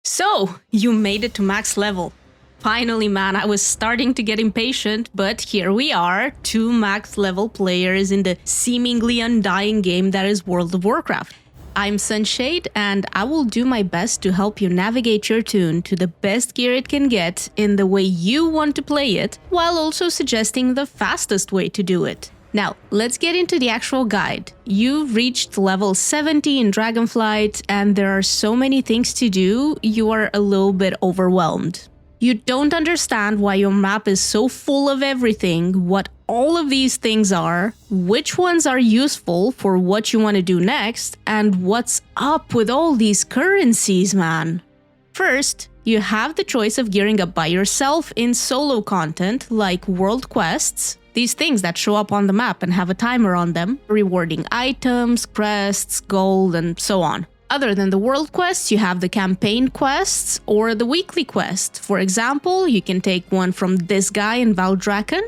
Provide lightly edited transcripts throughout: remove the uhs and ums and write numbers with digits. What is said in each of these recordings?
So, you made it to max level. Finally, man, I was starting to get impatient, but here we are, 2 max level players in the seemingly undying game that is World of Warcraft. I'm Sunshade, and I will do my best to help you navigate your toon to the best gear it can get in the way you want to play it, while also suggesting the fastest way to do it. Now, let's get into the actual guide. You've reached level 70 in Dragonflight, and there are so many things to do, you are a little bit overwhelmed. You don't understand why your map is so full of everything, what all of these things are, which ones are useful for what you want to do next, and what's up with all these currencies, man. First, you have the choice of gearing up by yourself in solo content like world quests, these things that show up on the map and have a timer on them, rewarding items, crests, gold, and so on. Other than the world quests, you have the campaign quests or the weekly quest. For example, you can take one from this guy in Valdrakken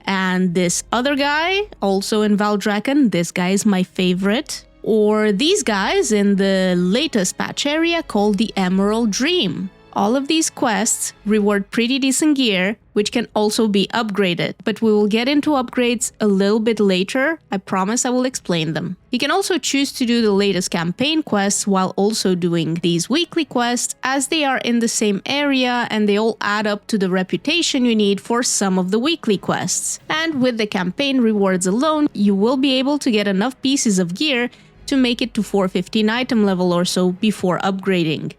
and this other guy also in Valdrakken. This guy is my favorite. Or these guys in the latest patch area called the Emerald Dream. All of these quests reward pretty decent gear, which can also be upgraded, but we will get into upgrades a little bit later. I promise I will explain them. You can also choose to do the latest campaign quests while also doing these weekly quests, as they are in the same area and they all add up to the reputation you need for some of the weekly quests. And with the campaign rewards alone, you will be able to get enough pieces of gear to make it to 415 item level or so before upgrading.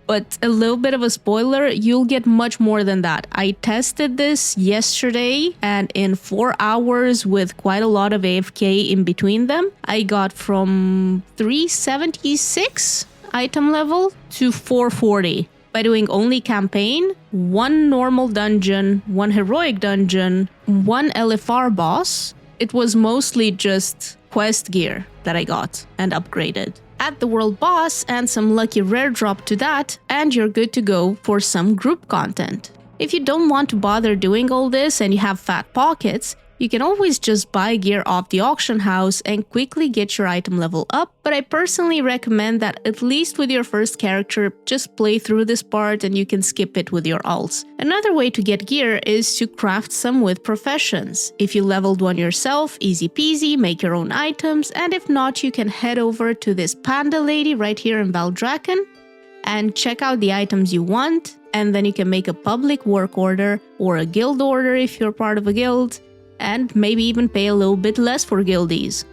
But a little bit of a spoiler, you'll get much more than that. I tested this yesterday, and in 4 hours with quite a lot of AFK in between them, I got from 376 item level to 440 by doing only campaign, 1 normal dungeon, 1 heroic dungeon, 1 LFR boss. It was mostly just quest gear that I got and upgraded. Add the world boss and some lucky rare drop to that, and you're good to go for some group content. If you don't want to bother doing all this and you have fat pockets, you can always just buy gear off the auction house and quickly get your item level up, but I personally recommend that at least with your first character, just play through this part and you can skip it with your alts. Another way to get gear is to craft some with professions. If you leveled one yourself, easy peasy, make your own items, and if not, you can head over to this panda lady right here in Valdrakken and check out the items you want, and then you can make a public work order or a guild order if you're part of a guild, and maybe even pay a little bit less for guildies.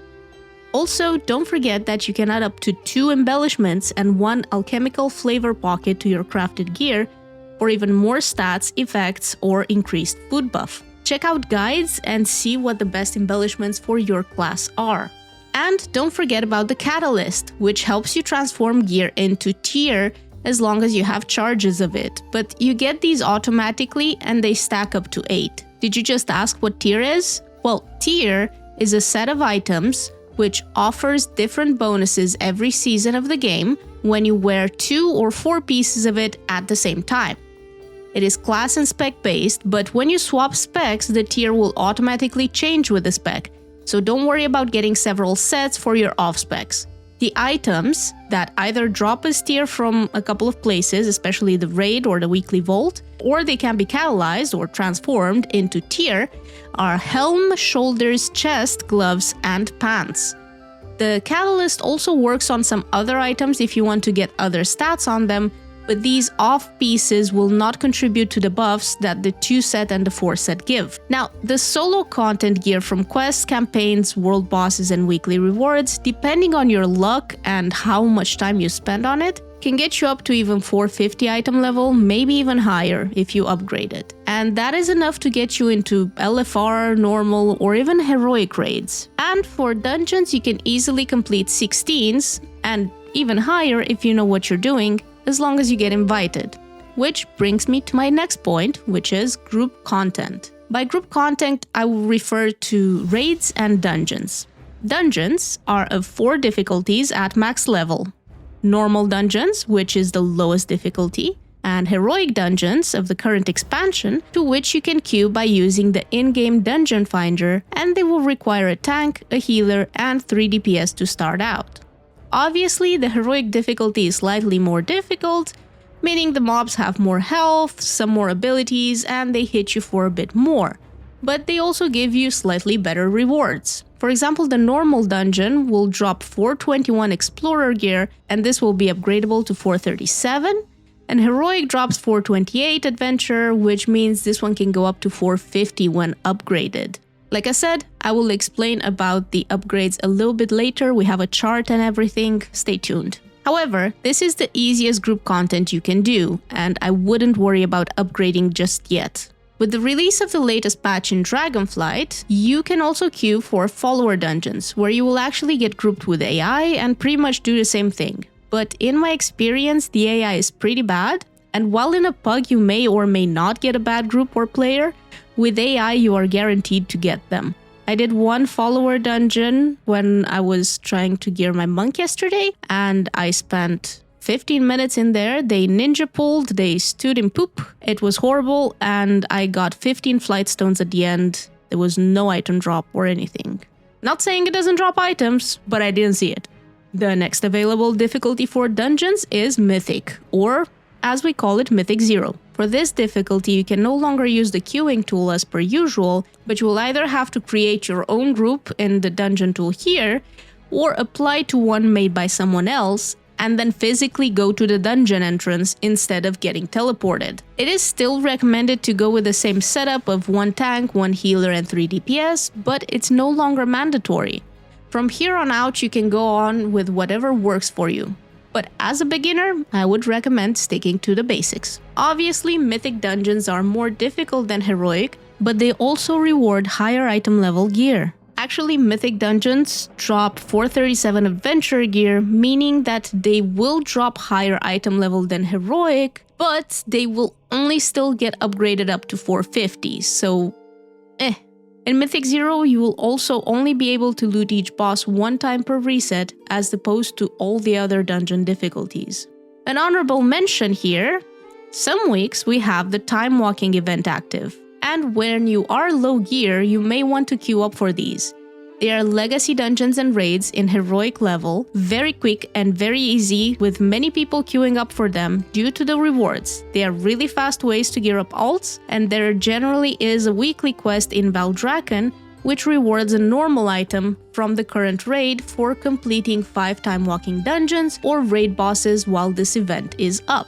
Also, don't forget that you can add up to 2 embellishments and 1 alchemical flavor pocket to your crafted gear for even more stats, effects, or increased food buff. Check out guides and see what the best embellishments for your class are. And don't forget about the catalyst, which helps you transform gear into tier as long as you have charges of it, but you get these automatically and they stack up to 8. Did you just ask what tier is? Well, tier is a set of items which offers different bonuses every season of the game when you wear 2 or 4 pieces of it at the same time. It is class and spec based, but when you swap specs, the tier will automatically change with the spec, so don't worry about getting several sets for your off specs. The items that either drop as tier from a couple of places, especially the raid or the weekly vault, or they can be catalyzed or transformed into tier, are helm, shoulders, chest, gloves, and pants. The catalyst also works on some other items if you want to get other stats on them, but these off pieces will not contribute to the buffs that the 2 set and the 4 set give. Now, the solo content gear from quests, campaigns, world bosses, and weekly rewards, depending on your luck and how much time you spend on it, can get you up to even 450 item level, maybe even higher if you upgrade it. And that is enough to get you into LFR, normal, or even heroic raids. And for dungeons, you can easily complete 16s, and even higher if you know what you're doing, as long as you get invited. Which brings me to my next point, which is group content. By group content, I will refer to raids and dungeons. Dungeons are of 4 difficulties at max level. Normal dungeons, which is the lowest difficulty, and heroic dungeons of the current expansion, to which you can queue by using the in-game dungeon finder, and they will require a tank, a healer, and 3 DPS to start out. Obviously, the heroic difficulty is slightly more difficult, meaning the mobs have more health, some more abilities, and they hit you for a bit more. But they also give you slightly better rewards. For example, the normal dungeon will drop 421 explorer gear, and this will be upgradable to 437. And heroic drops 428 adventure, which means this one can go up to 450 when upgraded. Like I said, I will explain about the upgrades a little bit later. We have a chart and everything. Stay tuned. However, this is the easiest group content you can do, and I wouldn't worry about upgrading just yet. With the release of the latest patch in Dragonflight, you can also queue for follower dungeons, where you will actually get grouped with AI and pretty much do the same thing. But in my experience, the AI is pretty bad, and while in a pug you may or may not get a bad group or player, with AI you are guaranteed to get them. I did one follower dungeon when I was trying to gear my monk yesterday, and I spent 15 minutes in there. They ninja pulled, they stood in poop. It was horrible, and I got 15 flight stones at the end. There was no item drop or anything. Not saying it doesn't drop items, but I didn't see it. The next available difficulty for dungeons is Mythic, or as we call it, Mythic 0. For this difficulty, you can no longer use the queuing tool as per usual, but you will either have to create your own group in the dungeon tool here, or apply to one made by someone else, and then physically go to the dungeon entrance instead of getting teleported. It is still recommended to go with the same setup of 1 tank, 1 healer and 3 DPS, but it's no longer mandatory. From here on out, you can go on with whatever works for you. But as a beginner, I would recommend sticking to the basics. Obviously, Mythic dungeons are more difficult than Heroic, but they also reward higher item level gear. Actually, Mythic dungeons drop 437 adventure gear, meaning that they will drop higher item level than Heroic, but they will only still get upgraded up to 450, so In Mythic 0, you will also only be able to loot each boss one time per reset, as opposed to all the other dungeon difficulties. An honorable mention here, some weeks we have the time walking event active. And when you are low gear, you may want to queue up for these. They are legacy dungeons and raids in heroic level, very quick and very easy, with many people queuing up for them due to the rewards. They are really fast ways to gear up alts, and there generally is a weekly quest in Valdrakken which rewards a normal item from the current raid for completing 5 time walking dungeons or raid bosses while this event is up.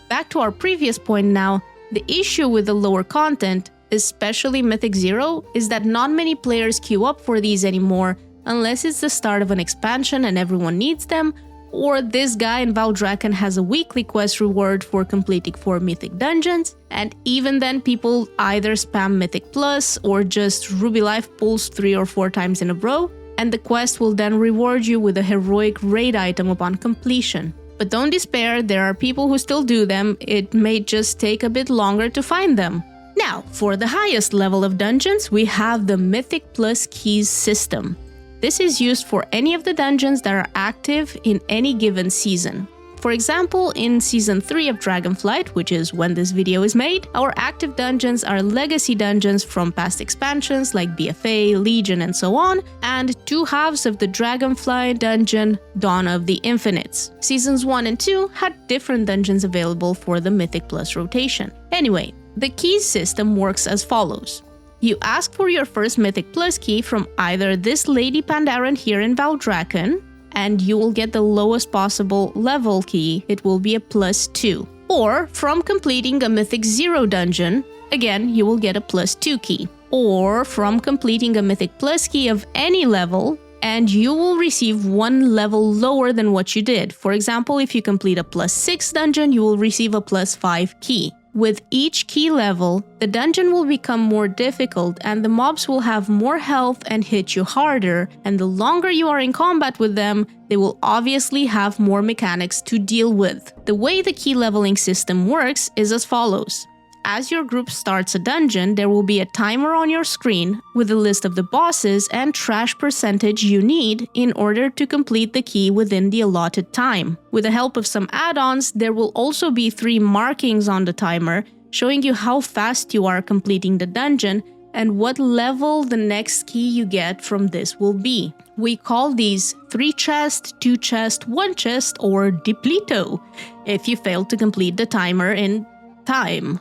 Back to our previous point now, the issue with the lower content, especially Mythic 0, is that not many players queue up for these anymore unless it's the start of an expansion and everyone needs them, or this guy in Valdrakken has a weekly quest reward for completing 4 Mythic dungeons, and even then people either spam Mythic Plus or just Ruby Life pulls 3 or 4 times in a row, and the quest will then reward you with a heroic raid item upon completion. But don't despair, there are people who still do them, it may just take a bit longer to find them. Now, for the highest level of dungeons, we have the Mythic Plus Keys system. This is used for any of the dungeons that are active in any given season. For example, in Season 3 of Dragonflight, which is when this video is made, our active dungeons are legacy dungeons from past expansions like BFA, Legion and so on, and 2 halves of the Dragonfly dungeon, Dawn of the Infinites. Seasons 1 and 2 had different dungeons available for the Mythic Plus rotation. Anyway, the keys system works as follows. You ask for your first Mythic Plus key from either this Lady Pandaren here in Valdrakken, and you will get the lowest possible level key, it will be a +2. Or from completing a Mythic 0 dungeon, again you will get a +2 key. Or from completing a Mythic Plus key of any level, and you will receive 1 level lower than what you did. For example, if you complete a +6 dungeon, you will receive a +5 key. With each key level, the dungeon will become more difficult and the mobs will have more health and hit you harder, and the longer you are in combat with them, they will obviously have more mechanics to deal with. The way the key leveling system works is as follows. As your group starts a dungeon, there will be a timer on your screen with a list of the bosses and trash percentage you need in order to complete the key within the allotted time. With the help of some add-ons, there will also be 3 markings on the timer showing you how fast you are completing the dungeon, and what level the next key you get from this will be. We call these 3 chest, 2 chest, 1 chest, or depleto, if you fail to complete the timer in time.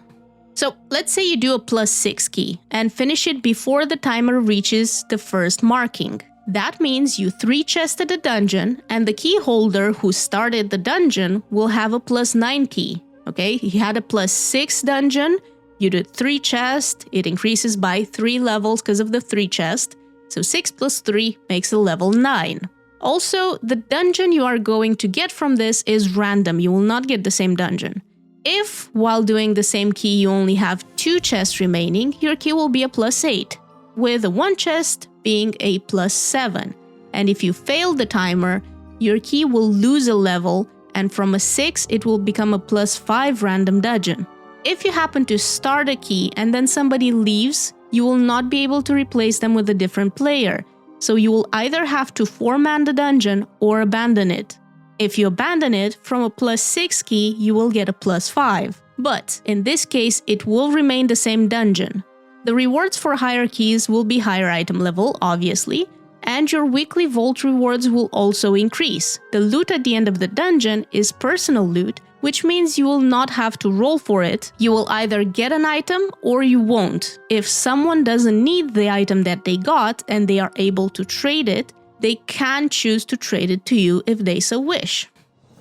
So let's say you do a +6 key and finish it before the timer reaches the first marking. That means you 3 chested a dungeon, and the key holder who started the dungeon will have a +9 key. Okay, he had a +6 dungeon, you did 3 chests, it increases by 3 levels because of the 3 chest, so 6 + 3 makes a level 9. Also, the dungeon you are going to get from this is random, you will not get the same dungeon. If, while doing the same key, you only have 2 chests remaining, your key will be a +8, with a 1 chest being a +7. And if you fail the timer, your key will lose a level, and from a 6, it will become a +5 random dungeon. If you happen to start a key and then somebody leaves, you will not be able to replace them with a different player, so you will either have to 4-man the dungeon or abandon it. If you abandon it, from a +6 key, you will get a +5. But in this case, it will remain the same dungeon. The rewards for higher keys will be higher item level, obviously, and your weekly vault rewards will also increase. The loot at the end of the dungeon is personal loot, which means you will not have to roll for it. You will either get an item or you won't. If someone doesn't need the item that they got and they are able to trade it, they can choose to trade it to you if they so wish.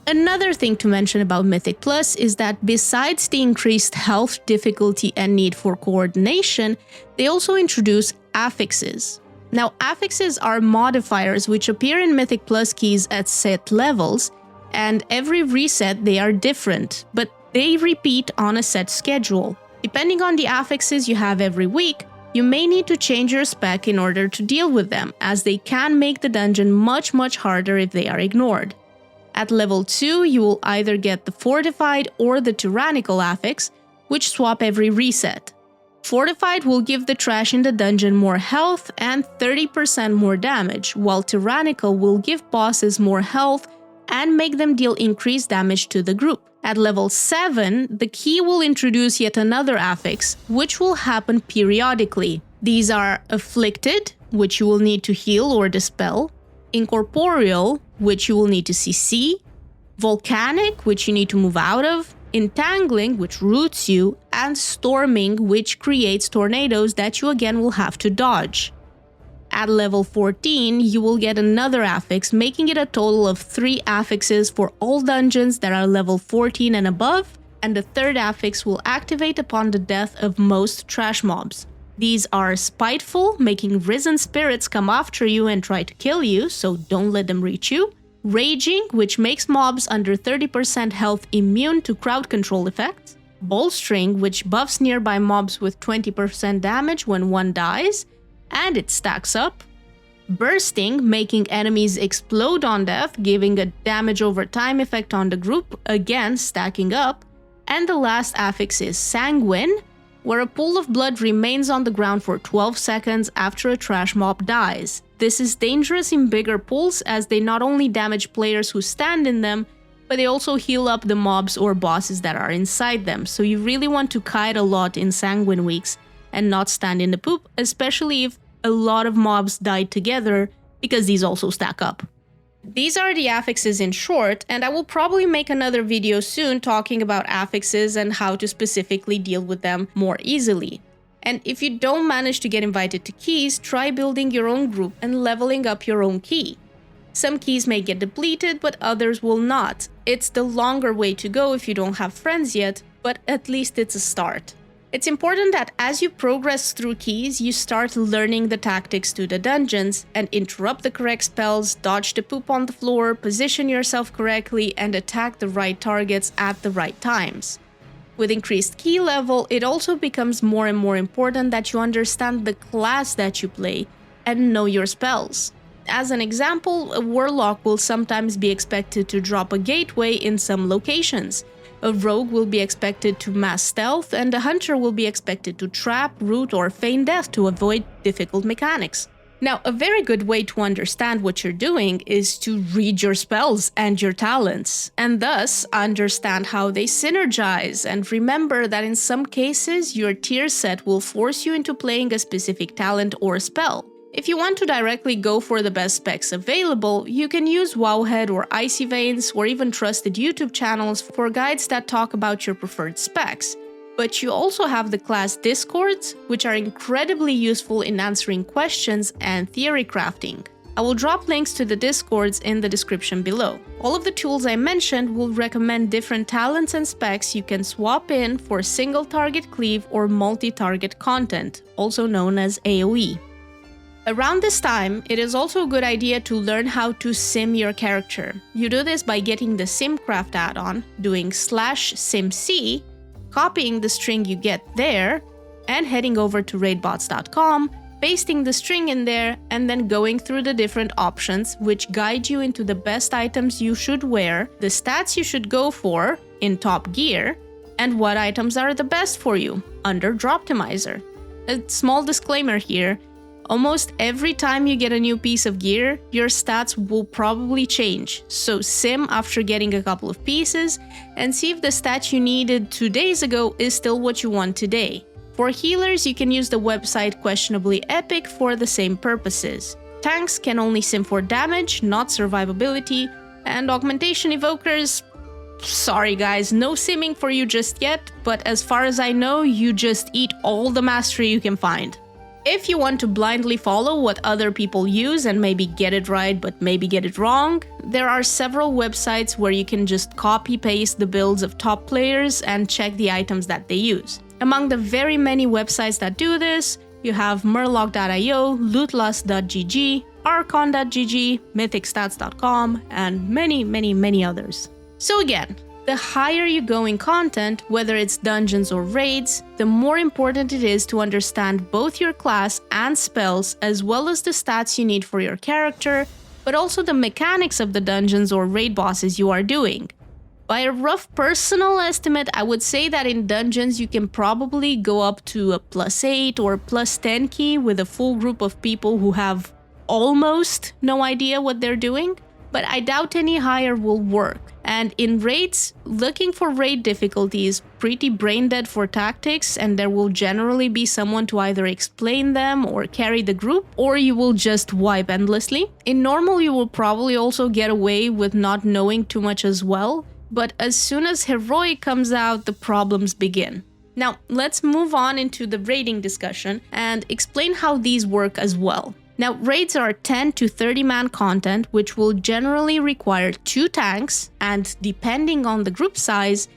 Another thing to mention about Mythic Plus is that besides the increased health, difficulty, and need for coordination, they also introduce affixes. Now, affixes are modifiers which appear in Mythic Plus keys at set levels, and every reset they are different, but they repeat on a set schedule. Depending on the affixes you have every week, you may need to change your spec in order to deal with them, as they can make the dungeon much harder if they are ignored. At level 2, you will either get the Fortified or the Tyrannical affix, which swap every reset. Fortified will give the trash in the dungeon more health and 30% more damage, while Tyrannical will give bosses more health and make them deal increased damage to the group. At level 7, the key will introduce yet another affix, which will happen periodically. These are Afflicted, which you will need to heal or dispel, Incorporeal, which you will need to CC, Volcanic, which you need to move out of, Entangling, which roots you, and Storming, which creates tornadoes that you again will have to dodge. At level 14, you will get another affix, making it a total of 3 affixes for all dungeons that are level 14 and above, and the third affix will activate upon the death of most trash mobs. These are Spiteful, making risen spirits come after you and try to kill you, so don't let them reach you. Raging, which makes mobs under 30% health immune to crowd control effects. Bolstering, which buffs nearby mobs with 20% damage when one dies, and it stacks up. Bursting, making enemies explode on death, giving a damage over time effect on the group, again stacking up. And the last affix is Sanguine, where a pool of blood remains on the ground for 12 seconds after a trash mob dies. This is dangerous in bigger pools as they not only damage players who stand in them, but they also heal up the mobs or bosses that are inside them, so you really want to kite a lot in Sanguine weeks and not stand in the poop, especially if a lot of mobs died together, because these also stack up. These are the affixes in short, and I will probably make another video soon talking about affixes and how to specifically deal with them more easily. And if you don't manage to get invited to keys, try building your own group and leveling up your own key. Some keys may get depleted, but others will not. It's the longer way to go if you don't have friends yet, but at least it's a start. It's important that as you progress through keys, you start learning the tactics to the dungeons and interrupt the correct spells, dodge the poop on the floor, position yourself correctly, and attack the right targets at the right times. With increased key level, it also becomes more and more important that you understand the class that you play and know your spells. As an example, a warlock will sometimes be expected to drop a gateway in some locations. A rogue will be expected to mass stealth, and a hunter will be expected to trap, root, or feign death to avoid difficult mechanics. Now, a very good way to understand what you're doing is to read your spells and your talents, and thus understand how they synergize, and remember that in some cases, your tier set will force you into playing a specific talent or spell. If you want to directly go for the best specs available, you can use Wowhead or Icy Veins or even trusted YouTube channels for guides that talk about your preferred specs. But you also have the class Discords, which are incredibly useful in answering questions and theory crafting. I will drop links to the Discords in the description below. All of the tools I mentioned will recommend different talents and specs you can swap in for single target cleave or multi-target content, also known as AoE. Around this time, it is also a good idea to learn how to sim your character. You do this by getting the SimCraft add-on, doing /simc, copying the string you get there, and heading over to raidbots.com, pasting the string in there, and then going through the different options which guide you into the best items you should wear, the stats you should go for in top gear, and what items are the best for you under Droptimizer. A small disclaimer here. Almost every time you get a new piece of gear, your stats will probably change, so sim after getting a couple of pieces and see if the stat you needed 2 days ago is still what you want today. For healers, you can use the website Questionably Epic for the same purposes. Tanks can only sim for damage, not survivability, and augmentation evokers, sorry guys, no simming for you just yet, but as far as I know, you just eat all the mastery you can find. If you want to blindly follow what other people use and maybe get it right but maybe get it wrong, there are several websites where you can just copy-paste the builds of top players and check the items that they use. Among the very many websites that do this, you have murloc.io, lootlust.gg, archon.gg, mythicstats.com, and many others. So again, the higher you go in content, whether it's dungeons or raids, the more important it is to understand both your class and spells, as well as the stats you need for your character, but also the mechanics of the dungeons or raid bosses you are doing. By a rough personal estimate, I would say that in dungeons you can probably go up to a +8 or +10 key with a full group of people who have almost no idea what they're doing, but I doubt any higher will work. And in raids, looking for raid difficulty is pretty brain dead for tactics, and there will generally be someone to either explain them or carry the group, or you will just wipe endlessly. In normal, you will probably also get away with not knowing too much as well, but as soon as heroic comes out, the problems begin. Now, let's move on into the raiding discussion and explain how these work as well. Now, raids are 10 to 30 man content, which will generally require 2 tanks and, depending on the group size,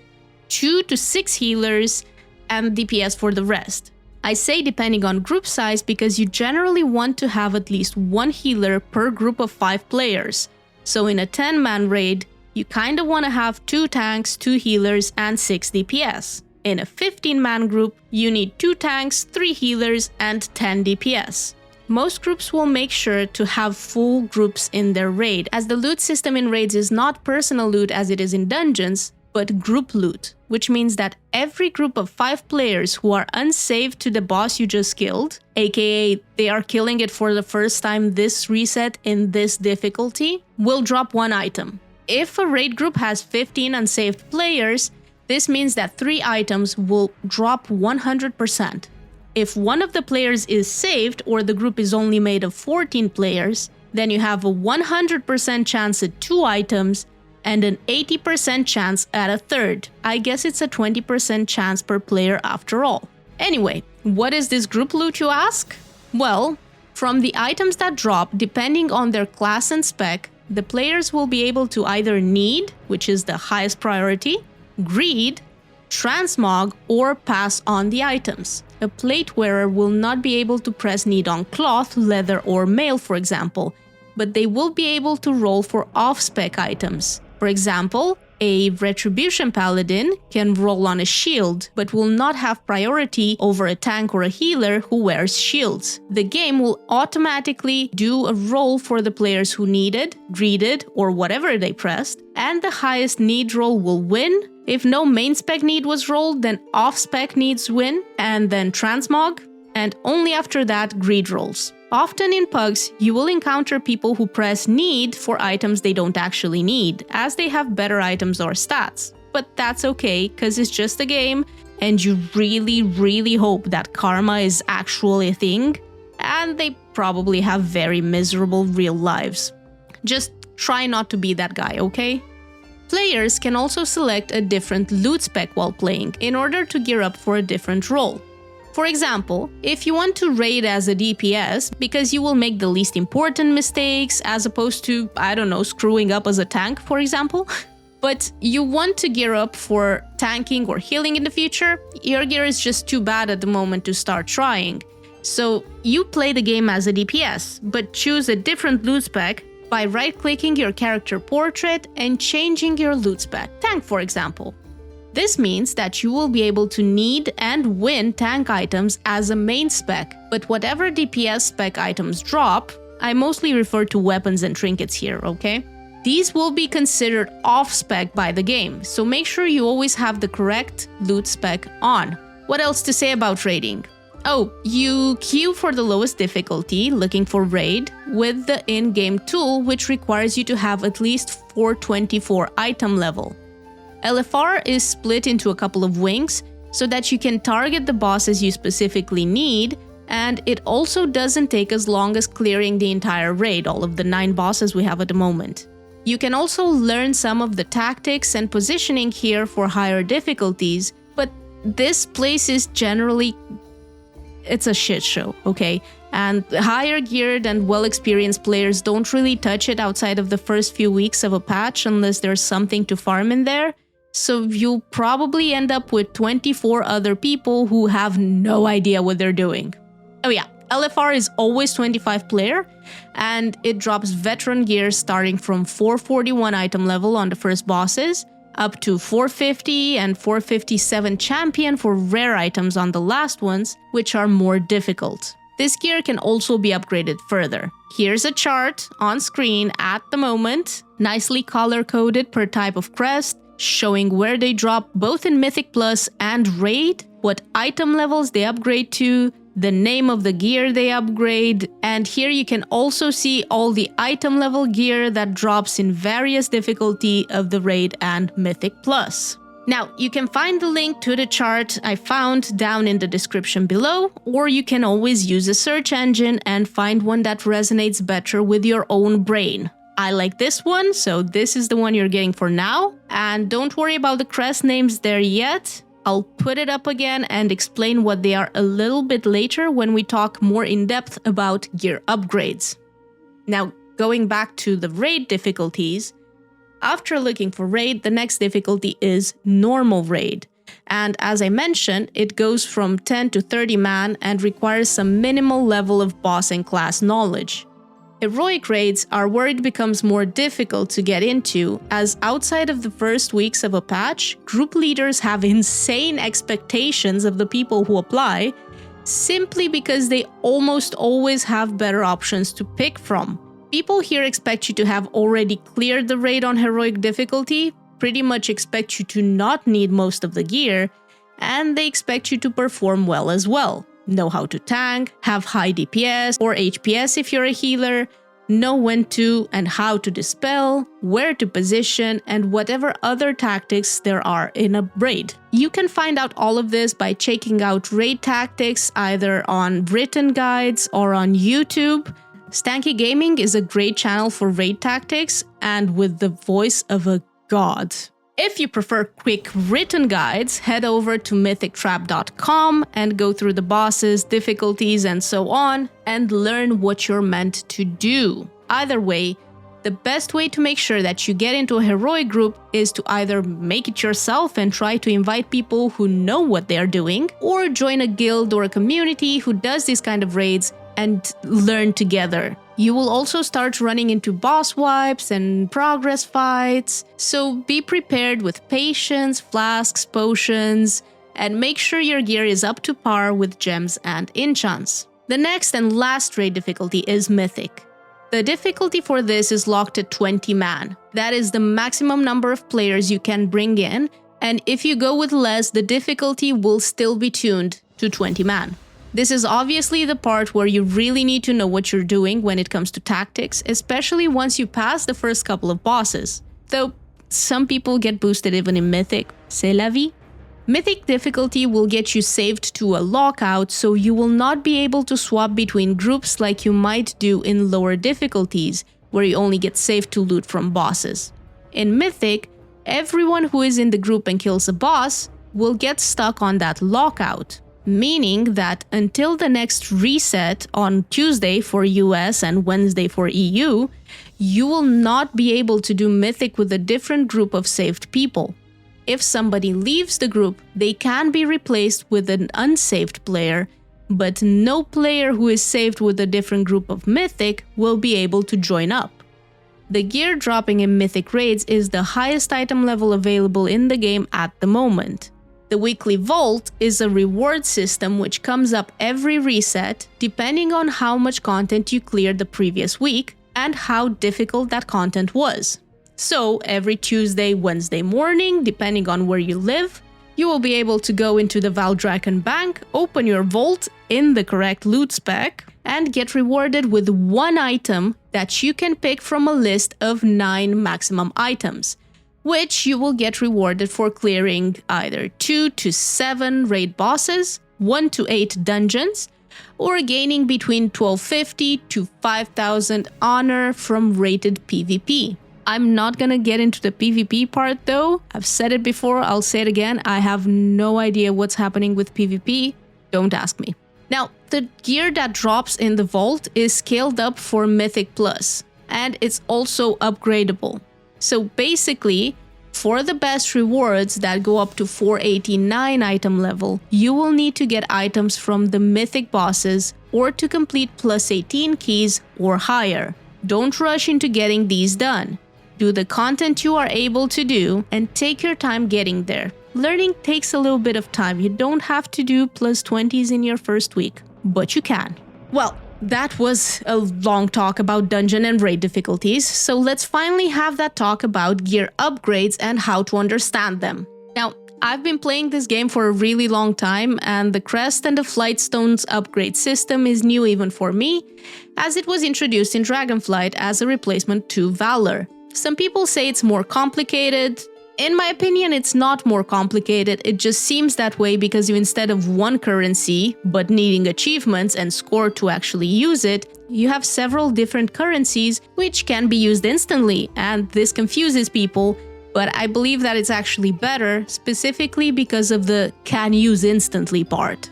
2 to 6 healers and DPS for the rest. I say depending on group size because you generally want to have at least 1 healer per group of 5 players. So in a 10-man raid, you kinda wanna have 2 tanks, 2 healers, and 6 DPS. In a 15-man group, you need 2 tanks, 3 healers, and 10 DPS. Most groups will make sure to have full groups in their raid, as the loot system in raids is not personal loot as it is in dungeons, but group loot, which means that every group of 5 players who are unsaved to the boss you just killed, aka they are killing it for the first time this reset in this difficulty, will drop 1 item. If a raid group has 15 unsaved players, this means that 3 items will drop 100%. If one of the players is saved or the group is only made of 14 players, then you have a 100% chance at 2 items and an 80% chance at a third. I guess it's a 20% chance per player after all. Anyway, what is this group loot, you ask? Well, from the items that drop, depending on their class and spec, the players will be able to either need, which is the highest priority, greed, transmog, or pass on the items. A plate wearer will not be able to press need on cloth, leather, or mail, for example, but they will be able to roll for off-spec items. For example, a Retribution Paladin can roll on a shield, but will not have priority over a tank or a healer who wears shields. The game will automatically do a roll for the players who needed, greeted, or whatever they pressed, and the highest need roll will win. If no main spec need was rolled, then off spec needs win, and then transmog, and only after that greed rolls. Often in pugs, you will encounter people who press need for items they don't actually need, as they have better items or stats. But that's okay, cause it's just a game, and you really hope that karma is actually a thing, and they probably have very miserable real lives. Just try not to be that guy, okay? Players can also select a different loot spec while playing in order to gear up for a different role. For example, if you want to raid as a DPS because you will make the least important mistakes as opposed to, I don't know, screwing up as a tank, for example, but you want to gear up for tanking or healing in the future, your gear is just too bad at the moment to start trying. So you play the game as a DPS, but choose a different loot spec by right-clicking your character portrait and changing your loot spec, tank for example. This means that you will be able to need and win tank items as a main spec, but whatever DPS spec items drop, I mostly refer to weapons and trinkets here, okay? These will be considered off-spec by the game, so make sure you always have the correct loot spec on. What else to say about raiding? Oh, you queue for the lowest difficulty, looking for raid, with the in-game tool, which requires you to have at least 424 item level. LFR is split into a couple of wings, so that you can target the bosses you specifically need, and it also doesn't take as long as clearing the entire raid, all of the 9 bosses we have at the moment. You can also learn some of the tactics and positioning here for higher difficulties, but this place is generally... it's a shit show, okay? And higher geared and well-experienced players don't really touch it outside of the first few weeks of a patch unless there's something to farm in there. So you'll probably end up with 24 other people who have no idea what they're doing. Oh yeah, LFR is always 25 player, and it drops veteran gear starting from 441 item level on the first bosses, up to 450 and 457 champion for rare items on the last ones, which are more difficult. This gear can also be upgraded further. Here's a chart on screen at the moment, nicely color-coded per type of crest, showing where they drop both in Mythic Plus and Raid, what item levels they upgrade to, the name of the gear they upgrade, and here you can also see all the item level gear that drops in various difficulty of the Raid and Mythic Plus. Now, you can find the link to the chart I found down in the description below, or you can always use a search engine and find one that resonates better with your own brain. I like this one, so this is the one you're getting for now, and don't worry about the crest names there yet. I'll put it up again and explain what they are a little bit later when we talk more in depth about gear upgrades. Now, going back to the raid difficulties, after looking for raid, the next difficulty is normal raid. And as I mentioned, it goes from 10 to 30 man and requires some minimal level of boss and class knowledge. Heroic raids are where it becomes more difficult to get into, as outside of the first weeks of a patch, group leaders have insane expectations of the people who apply, simply because they almost always have better options to pick from. People here expect you to have already cleared the raid on heroic difficulty, pretty much expect you to not need most of the gear, and they expect you to perform well as well. Know how to tank, have high DPS or HPS if you're a healer, know when to and how to dispel, where to position, and whatever other tactics there are in a raid. You can find out all of this by checking out raid tactics either on written guides or on YouTube. Stanky Gaming is a great channel for raid tactics and with the voice of a god. If you prefer quick written guides, head over to mythictrap.com and go through the bosses, difficulties, and so on, and learn what you're meant to do. Either way, the best way to make sure that you get into a heroic group is to either make it yourself and try to invite people who know what they're doing, or join a guild or a community who does these kind of raids and learn together. You will also start running into boss wipes and progress fights, so be prepared with patience, flasks, potions, and make sure your gear is up to par with gems and enchants. The next and last raid difficulty is Mythic. The difficulty for this is locked at 20 man. That is the maximum number of players you can bring in, and if you go with less, the difficulty will still be tuned to 20 man. This is obviously the part where you really need to know what you're doing when it comes to tactics, especially once you pass the first couple of bosses. Though, some people get boosted even in Mythic, c'est la vie. Mythic difficulty will get you saved to a lockout, so you will not be able to swap between groups like you might do in lower difficulties, where you only get saved to loot from bosses. In Mythic, everyone who is in the group and kills a boss will get stuck on that lockout, meaning that until the next reset on Tuesday for US and Wednesday for EU, you will not be able to do Mythic with a different group of saved people. If somebody leaves the group, they can be replaced with an unsaved player, but no player who is saved with a different group of Mythic will be able to join up. The gear dropping in Mythic raids is the highest item level available in the game at the moment. The weekly vault is a reward system which comes up every reset depending on how much content you cleared the previous week and how difficult that content was. So every Tuesday, Wednesday morning, depending on where you live, you will be able to go into the Valdraken Bank, open your vault in the correct loot spec, and get rewarded with one item that you can pick from a list of 9 maximum items, which you will get rewarded for clearing either 2 to 7 raid bosses, 1 to 8 dungeons, or gaining between 1250 to 5000 honor from rated PvP. I'm not gonna get into the PvP part though. I've said it before, I'll say it again, I have no idea what's happening with PvP, don't ask me. Now, the gear that drops in the vault is scaled up for Mythic Plus, and it's also upgradable. So basically, for the best rewards that go up to 489 item level, you will need to get items from the Mythic bosses or to complete plus 18 keys or higher. Don't rush into getting these done. Do the content you are able to do and take your time getting there. Learning takes a little bit of time. You don't have to do plus 20s in your first week, but you can. Well, that was a long talk about dungeon and raid difficulties, so let's finally have that talk about gear upgrades and how to understand them. Now, I've been playing this game for a really long time, and the crest and the flight stones upgrade system is new even for me, as it was introduced in Dragonflight as a replacement to Valor. Some people say it's more complicated. In my opinion, it's not more complicated, it just seems that way because you, instead of one currency, but needing achievements and score to actually use it, you have several different currencies which can be used instantly, and this confuses people, but I believe that it's actually better, specifically because of the can use instantly part.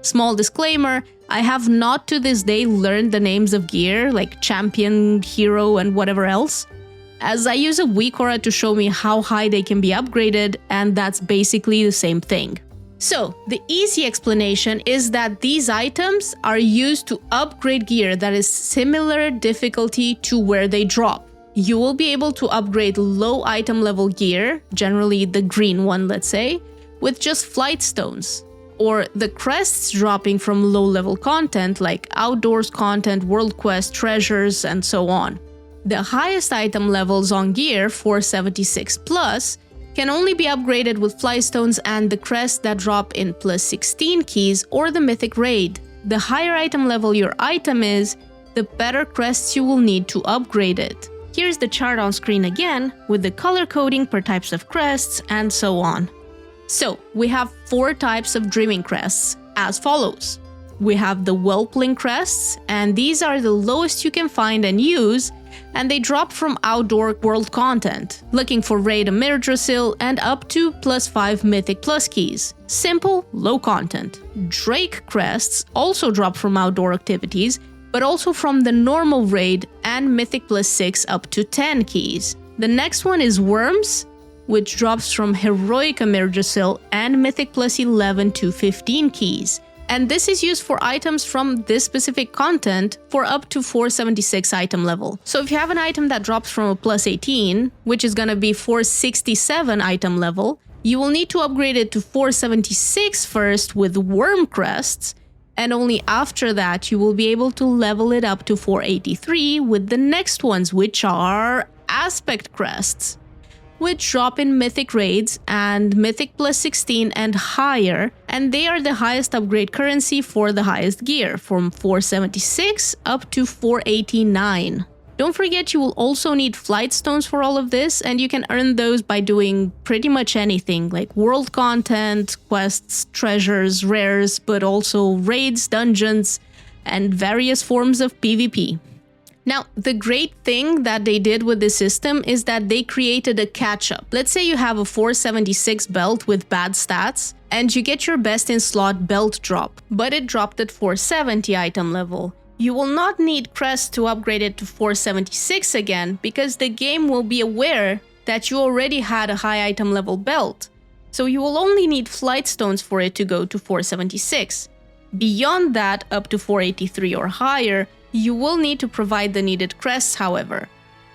Small disclaimer, I have not to this day learned the names of gear, like champion, hero, and whatever else, as I use a weak aura to show me how high they can be upgraded, and that's basically the same thing. So, the easy explanation is that these items are used to upgrade gear that is similar difficulty to where they drop. You will be able to upgrade low item level gear, generally the green one, let's say, with just flight stones, or the crests dropping from low level content like outdoors content, world quest, treasures, and so on. The highest item levels on gear, 476 plus, can only be upgraded with flystones and the crest that drop in plus 16 keys or the mythic raid. The higher item level your item is, the better crests you will need to upgrade it. Here's the chart on screen again, with the color coding per types of crests and so on. So, we have 4 types of dreaming crests, as follows. We have the whelpling crests, and these are the lowest you can find and use, and they drop from outdoor world content, looking for raid Mirdrasil and up to plus 5 mythic plus keys. Simple, low content. Drake crests also drop from outdoor activities, but also from the normal raid and mythic plus 6 up to 10 keys. The next one is worms, which drops from heroic Mirdrasil and mythic plus 11 to 15 keys. And this is used for items from this specific content for up to 476 item level. So if you have an item that drops from a plus 18, which is gonna be 467 item level, you will need to upgrade it to 476 first with worm crests, and only after that you will be able to level it up to 483 with the next ones, which are aspect crests. which drop in Mythic raids and Mythic plus 16 and higher, and they are the highest upgrade currency for the highest gear, from 476 up to 489. Don't forget you will also need flight stones for all of this, and you can earn those by doing pretty much anything like world content, quests, treasures, rares, but also raids, dungeons, and various forms of PvP. Now, the great thing that they did with this system is that they created a catch-up. Let's say you have a 476 belt with bad stats, and you get your best in slot belt drop, but it dropped at 470 item level. You will not need crests to upgrade it to 476 again, because the game will be aware that you already had a high item level belt. So you will only need flight stones for it to go to 476. Beyond that, up to 483 or higher, you will need to provide the needed crests, however.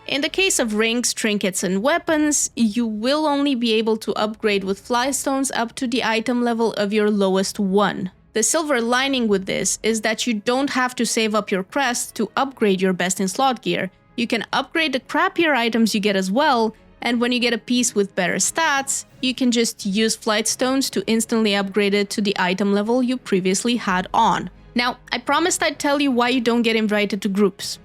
In the case of rings, trinkets, and weapons, you will only be able to upgrade with flight stones up to the item level of your lowest one. The silver lining with this is that you don't have to save up your crests to upgrade your best in slot gear. You can upgrade the crappier items you get as well, and when you get a piece with better stats, you can just use flight stones to instantly upgrade it to the item level you previously had on. Now, I promised I'd tell you why you don't get invited to groups.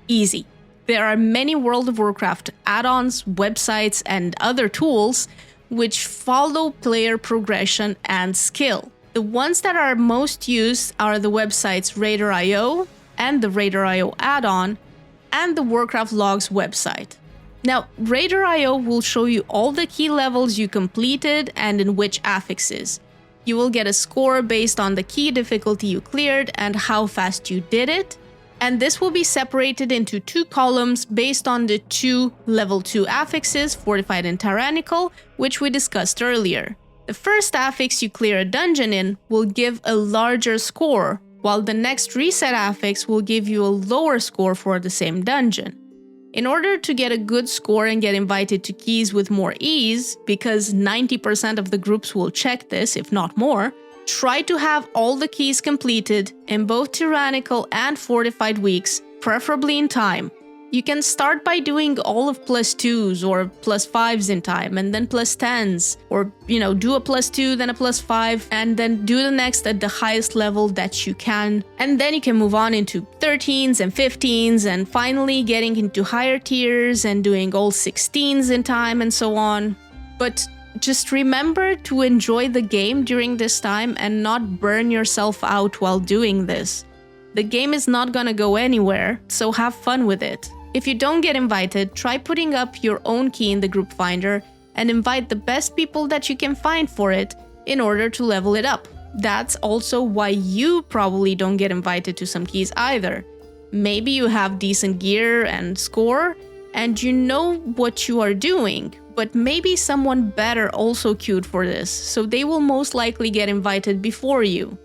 Easy. There are many World of Warcraft add-ons, websites, and other tools which follow player progression and skill. The ones that are most used are the websites Raider.io and the Raider.io add-on and the Warcraft Logs website. Now, Raider.io will show you all the key levels you completed and in which affixes. You will get a score based on the key difficulty you cleared and how fast you did it, and this will be separated into 2 columns based on the 2 level 2 affixes, Fortified and Tyrannical, which we discussed earlier. The first affix you clear a dungeon in will give a larger score, while the next reset affix will give you a lower score for the same dungeon. In order to get a good score and get invited to keys with more ease, because 90% of the groups will check this, if not more, try to have all the keys completed in both Tyrannical and Fortified weeks, preferably in time. You can start by doing all of +2s or +5s in time, and then +10s, or do a +2, then a +5, and then do the next at the highest level that you can. And then you can move on into 13s and 15s, and finally getting into higher tiers and doing all 16s in time and so on. But just remember to enjoy the game during this time and not burn yourself out while doing this. The game is not gonna go anywhere, so have fun with it. If you don't get invited, try putting up your own key in the group finder and invite the best people that you can find for it in order to level it up. That's also why you probably don't get invited to some keys either. Maybe you have decent gear and score, and you know what you are doing, but maybe someone better also queued for this, so they will most likely get invited before you.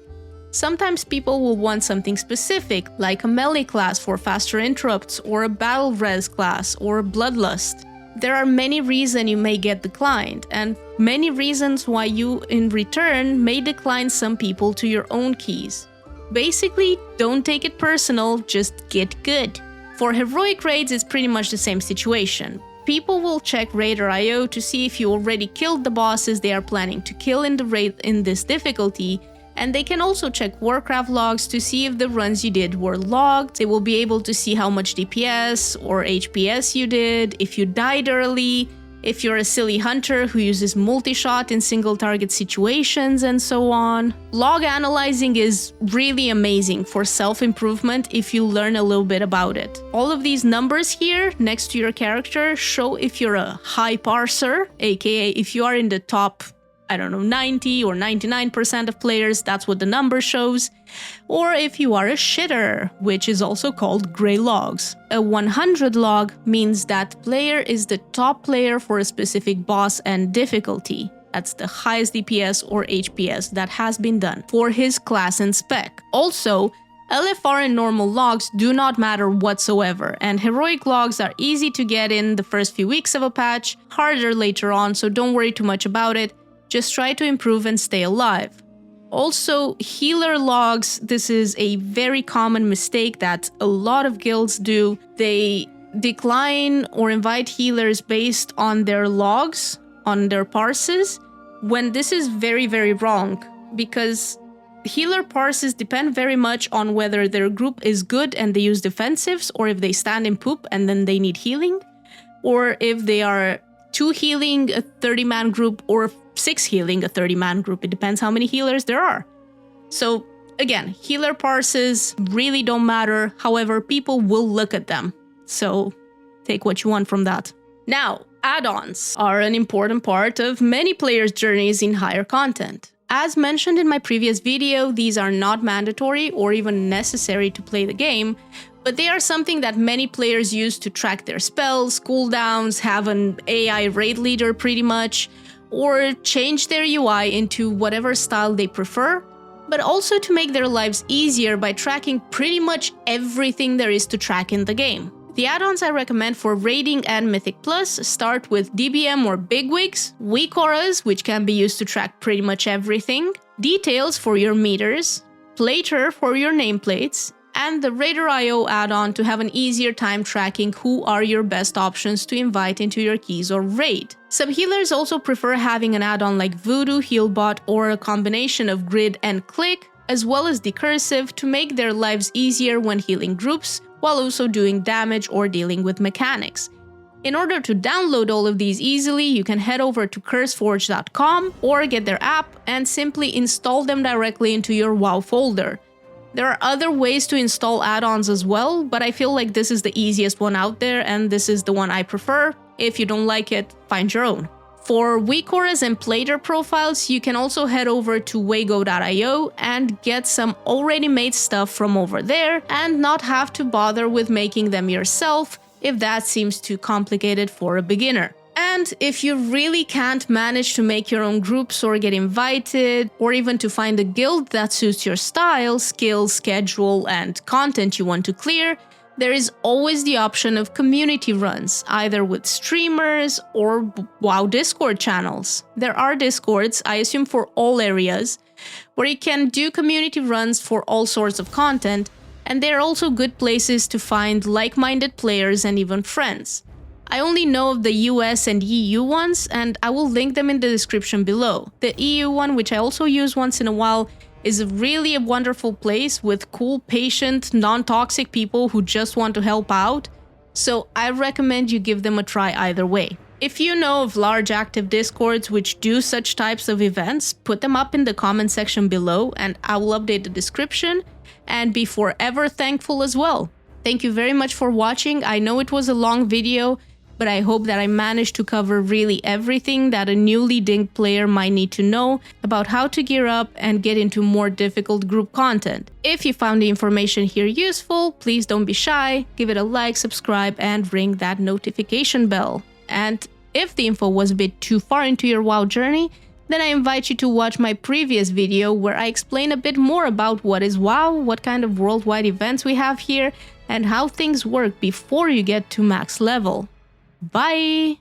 Sometimes people will want something specific, like a melee class for faster interrupts, or a battle res class, or a bloodlust. There are many reasons you may get declined, and many reasons why you, in return, may decline some people to your own keys. Basically, don't take it personal, just get good. For heroic raids, it's pretty much the same situation. People will check Raider.io to see if you already killed the bosses they are planning to kill in the raid in this difficulty, and they can also check Warcraft logs to see if the runs you did were logged. They will be able to see how much DPS or HPS you did, if you died early, if you're a silly hunter who uses multi-shot in single-target situations, and so on. Log analyzing is really amazing for self-improvement if you learn a little bit about it. All of these numbers here next to your character show if you're a high parser, aka if you are in the top 90 or 99% of players, that's what the number shows, or if you are a shitter, which is also called gray logs. A 100 log means that player is the top player for a specific boss and difficulty. That's the highest DPS or HPS that has been done for his class and spec. Also, LFR and normal logs do not matter whatsoever, and heroic logs are easy to get in the first few weeks of a patch, harder later on, so don't worry too much about it. Just try to improve and stay alive. Also, healer logs, this is a very common mistake that a lot of guilds do. They decline or invite healers based on their logs, on their parses, when this is very, very wrong, because healer parses depend very much on whether their group is good and they use defensives, or if they stand in poop and then they need healing, or if they are 2 healing a 30-man group or 6 healing a 30-man group. It depends how many healers there are. So again, healer parses really don't matter. However, people will look at them. So take what you want from that. Now, add-ons are an important part of many players' journeys in higher content. As mentioned in my previous video, these are not mandatory or even necessary to play the game, but they are something that many players use to track their spells, cooldowns, have an AI raid leader pretty much, or change their UI into whatever style they prefer, but also to make their lives easier by tracking pretty much everything there is to track in the game. The add-ons I recommend for raiding and Mythic Plus start with DBM or bigwigs, weak auras, which can be used to track pretty much everything, details for your meters, plater for your nameplates, and the Raider.io add-on to have an easier time tracking who are your best options to invite into your keys or raid. Some healers also prefer having an add-on like Voodoo, Healbot, or a combination of Grid and Click, as well as Decursive to make their lives easier when healing groups, while also doing damage or dealing with mechanics. In order to download all of these easily, you can head over to curseforge.com or get their app and simply install them directly into your WoW folder. There are other ways to install add-ons as well, but I feel like this is the easiest one out there and this is the one I prefer. If you don't like it, find your own. For weak auras and plater profiles, you can also head over to wago.io and get some already made stuff from over there and not have to bother with making them yourself if that seems too complicated for a beginner. And if you really can't manage to make your own groups or get invited, or even to find a guild that suits your style, skills, schedule, and content you want to clear, there is always the option of community runs, either with streamers or WoW Discord channels. There are Discords, I assume for all areas, where you can do community runs for all sorts of content, and they are also good places to find like-minded players and even friends. I only know of the US and EU ones, and I will link them in the description below. The EU one, which I also use once in a while, is really a wonderful place with cool, patient, non-toxic people who just want to help out, so I recommend you give them a try either way. If you know of large active discords which do such types of events, put them up in the comment section below and I will update the description and be forever thankful as well. Thank you very much for watching. I know it was a long video, but I hope that I managed to cover really everything that a newly dinked player might need to know about how to gear up and get into more difficult group content. If you found the information here useful, please don't be shy, give it a like, subscribe, and ring that notification bell. And if the info was a bit too far into your WoW journey, then I invite you to watch my previous video where I explain a bit more about what is WoW, what kind of worldwide events we have here, and how things work before you get to max level. Bye!